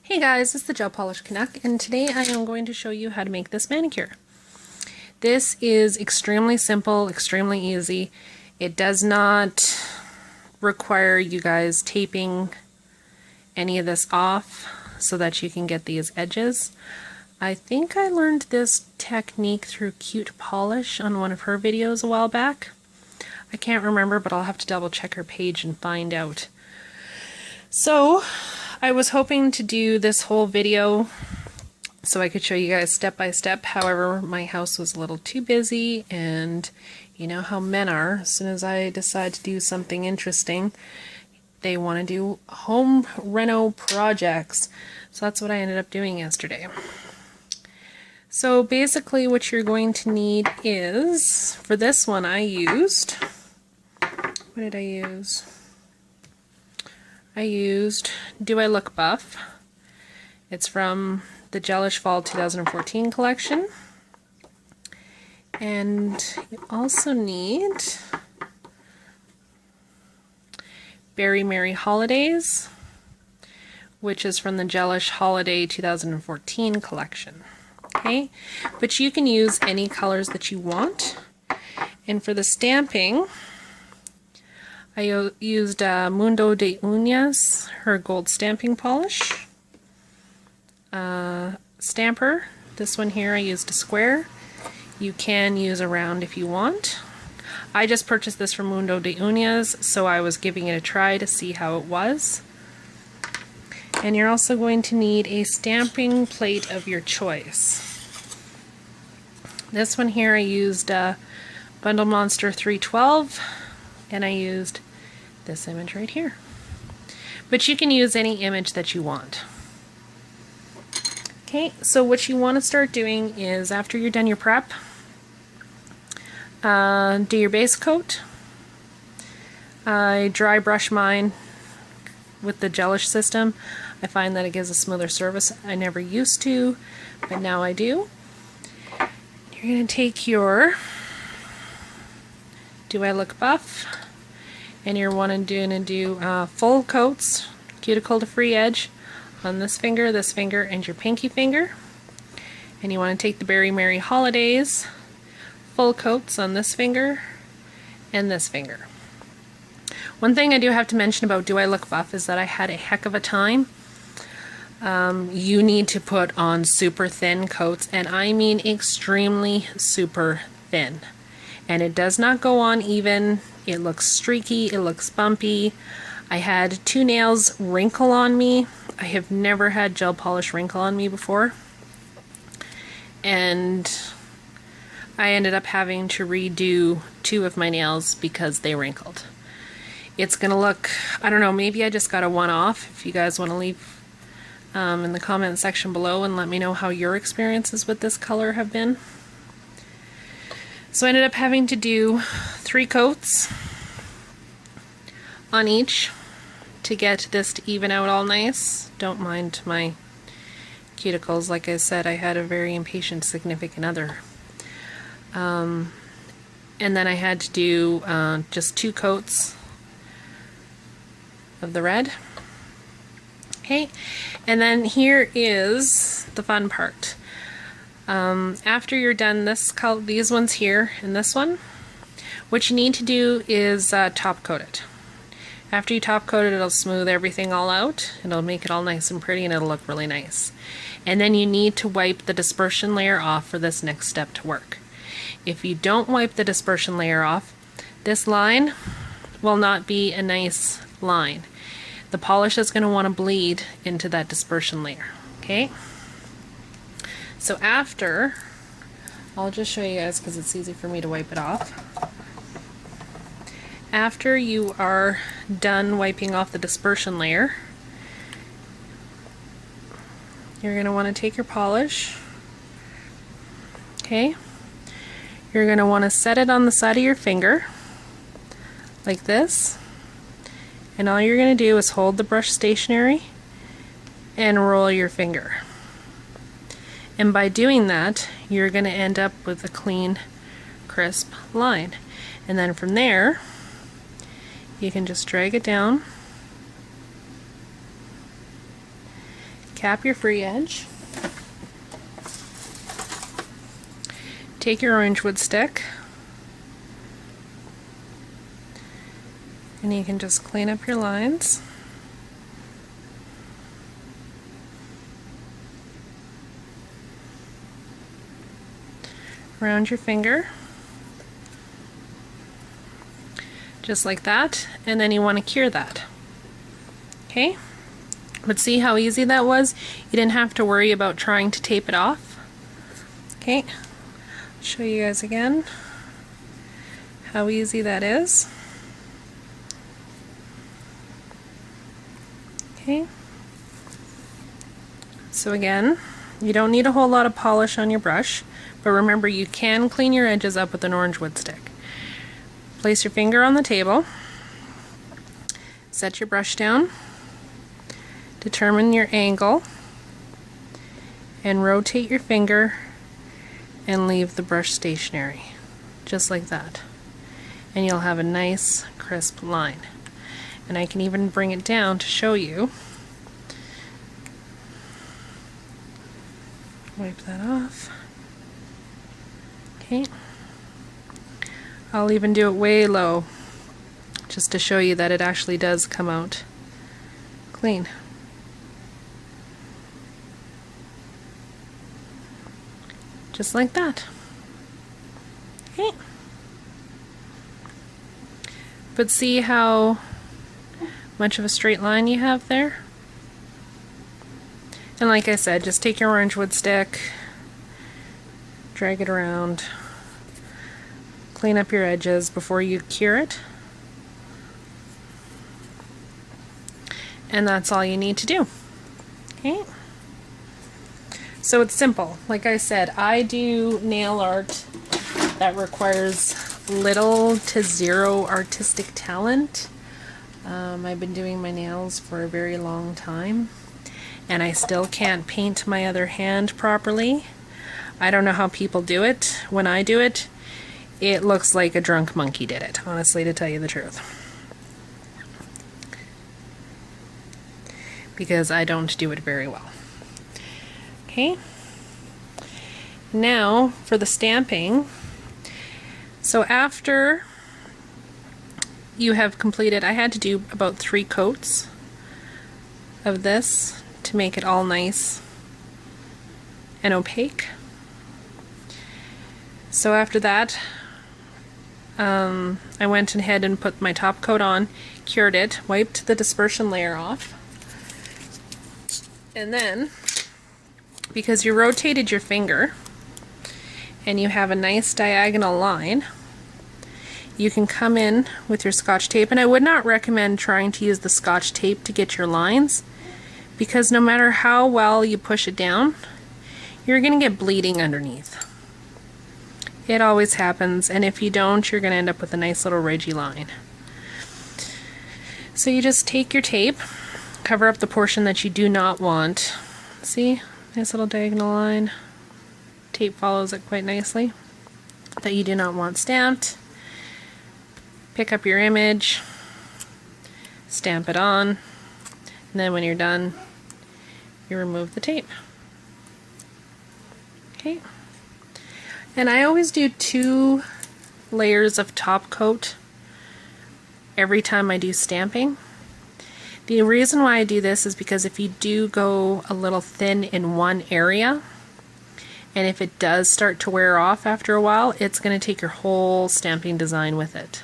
Hey guys, it's the Gel Polish Canuck, and today I am going to show you how to make this manicure. This is extremely simple, extremely easy. It does not require you guys taping any of this off so that you can get these edges. I think I learned this technique through Cute Polish on one of her videos a while back. I can't remember, but I'll have to double check her page and find out. So, I was hoping to do this whole video so I could show you guys step by step. However, my house was a little too busy, and you know how men are. As soon as I decide to do something interesting, they want to do home reno projects. So that's what I ended up doing yesterday. So basically what you're going to need is, for this one I used, what did I use? I used Do I Look Buff. It's from the Gelish Fall 2014 collection. And you also need Berry Merry Holidays, which is from the Gelish Holiday 2014 collection. Okay, but you can use any colors that you want. And for the stamping, I used Mundo de Uñas, her gold stamping polish. Stamper, this one here I used a square. You can use a round if you want. I just purchased this from Mundo de Uñas, so I was giving it a try to see how it was. And you're also going to need a stamping plate of your choice. This one here I used Bundle Monster 312, and I used this image right here. But you can use any image that you want. Okay, so what you want to start doing is, after you're done your prep, do your base coat. I dry brush mine with the Gelish system. I find that it gives a smoother surface. I never used to, but now I do. You're going to take your Do I Look Buff, and you're going to do full coats, cuticle to free edge, on this finger, and your pinky finger. And you want to take the Berry Merry Holidays, full coats on this finger and this finger. One thing I do have to mention about Do I Look Buff is that I had a heck of a time. You need to put on super thin coats, and I mean extremely super thin. And it does not go on even. It looks streaky, it looks bumpy. I had 2 nails wrinkle on me. I have never had gel polish wrinkle on me before. And I ended up having to redo 2 of my nails because they wrinkled. It's gonna look, I don't know, maybe I just got a one-off. If you guys want to leave in the comment section below and let me know how your experiences with this color have been. So I ended up having to do 3 coats on each to get this to even out all nice. Don't mind my cuticles. Like I said, I had a very impatient significant other. And then I had to do just 2 coats of the red. Okay, and then here is the fun part. After you're done these ones here and this one, what you need to do is top coat it. After you top coat it, it'll smooth everything all out. It'll make it all nice and pretty, and it'll look really nice. And then you need to wipe the dispersion layer off for this next step to work. If you don't wipe the dispersion layer off, this line will not be a nice line. The polish is going to want to bleed into that dispersion layer. Okay? So after, I'll just show you guys because it's easy for me to wipe it off. After you are done wiping off the dispersion layer, you're going to want to take your polish, okay? You're going to want to set it on the side of your finger, like this, and all you're going to do is hold the brush stationary and roll your finger. And by doing that, you're going to end up with a clean, crisp line. And then from there, you can just drag it down cap your free edge, take your orange wood stick, and you can just clean up your lines. Around your finger, just like that, and then you want to cure that. Okay, but see how easy that was? You didn't have to worry about trying to tape it off. Okay, I'll show you guys again how easy that is. Okay, so again, you don't need a whole lot of polish on your brush, but remember, you can clean your edges up with an orange wood stick. Place your finger on the table, set your brush down, determine your angle, and rotate your finger and leave the brush stationary, just like that. And you'll have a nice crisp line. And I can even bring it down to show you. Wipe that off. Okay. I'll even do it way low, just to show you that it actually does come out clean. Just like that. Okay. But see how much of a straight line you have there? And like I said, just take your orange wood stick, drag it around, clean up your edges before you cure it, and that's all you need to do. Okay, so it's simple. Like I said, I do nail art that requires little to zero artistic talent. I've been doing my nails for a very long time, and I still can't paint my other hand properly. I don't know how people do it. When I do it, it looks like a drunk monkey did it, honestly, to tell you the truth. Because I don't do it very well. Okay. Now for the stamping. So after you have completed, I had to do about 3 coats of this to make it all nice and opaque. So after that, I went ahead and put my top coat on, cured it, wiped the dispersion layer off, and then, because you rotated your finger and you have a nice diagonal line, you can come in with your Scotch tape, and I would not recommend trying to use the Scotch tape to get your lines, because no matter how well you push it down, you're going to get bleeding underneath. It always happens, and if you don't, you're going to end up with a nice little ridgy line. So you just take your tape, cover up the portion that you do not want. See? Nice little diagonal line. Tape follows it quite nicely. That you do not want stamped. Pick up your image, stamp it on, and then when you're done, you remove the tape. Okay. And I always do 2 layers of top coat every time I do stamping. The reason why I do this is because if you do go a little thin in one area, and if it does start to wear off after a while, it's going to take your whole stamping design with it.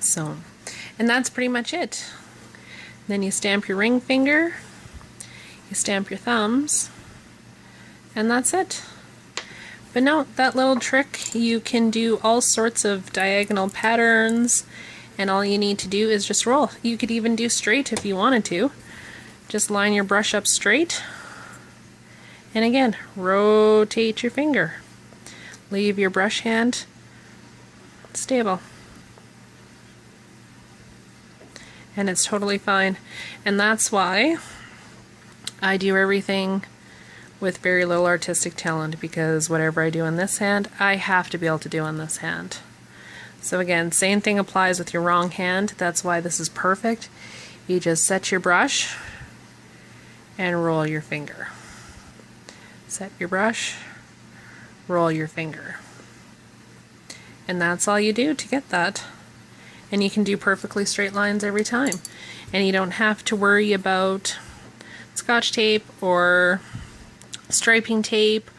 So, and that's pretty much it. Then you stamp your ring finger, you stamp your thumbs, and that's it. But no, that little trick, you can do all sorts of diagonal patterns, and all you need to do is just roll. You could even do straight if you wanted to. Just line your brush up straight, and again, rotate your finger. Leave your brush hand stable. And it's totally fine. And that's why I do everything with very little artistic talent, because whatever I do on this hand, I have to be able to do on this hand. So again, same thing applies with your wrong hand. That's why this is perfect. You just set your brush, and roll your finger. Set your brush, roll your finger. And that's all you do to get that. And you can do perfectly straight lines every time. And you don't have to worry about Scotch tape or striping tape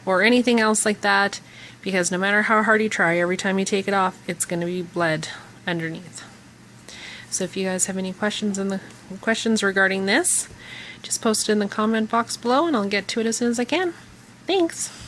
or anything else like that, because no matter how hard you try, every time you take it off, it's going to be bled underneath. So if you guys have any questions regarding this, just post it in the comment box below and I'll get to it as soon as I can. Thanks!